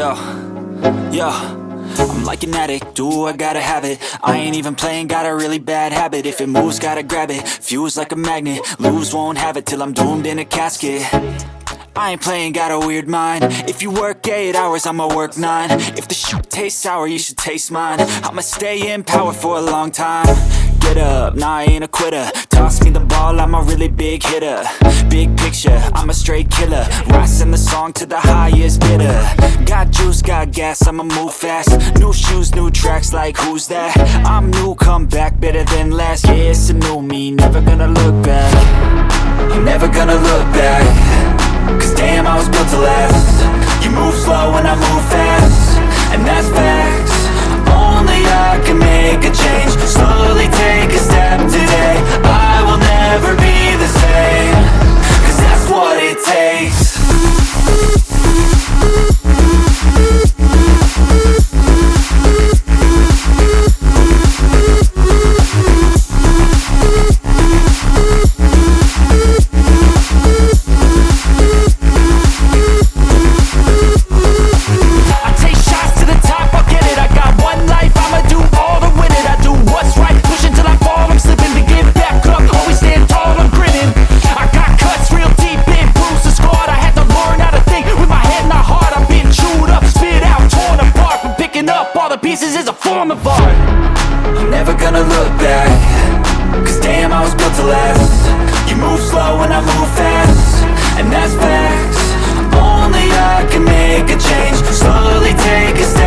Yo, yo, I'm like an addict, do I gotta have it. I ain't even playing, got a really bad habit. If it moves, gotta grab it, fuse like a magnet. Lose, won't have it till I'm doomed in a casket. I ain't playing, got a weird mind. If you work 8 hours, I'ma work 9. If the shit tastes sour, you should taste mine. I'ma stay in power for a long time. Get up, nah, I ain't a quitter. Toss me the ball, I'm a really big hitter. Big picture, I'm a straight killer. Rising the song to the highest bidder. Got juice, got gas, I'ma move fast. New shoes, new tracks, like who's that? I'm new, come back, better than last. Yeah, it's a new me, never gonna look back. I'm never gonna look back. Cause damn, I was built to last. You move slow and I move fast, and that's facts. Only I can make a change. Slowly take a step today. I will never be the same. Cause that's what it takes. Pieces is a form of art. I'm never gonna look back. Cause damn, I was built to last. You move slow and I move fast, and that's facts. Only I can make a change. Slowly take a step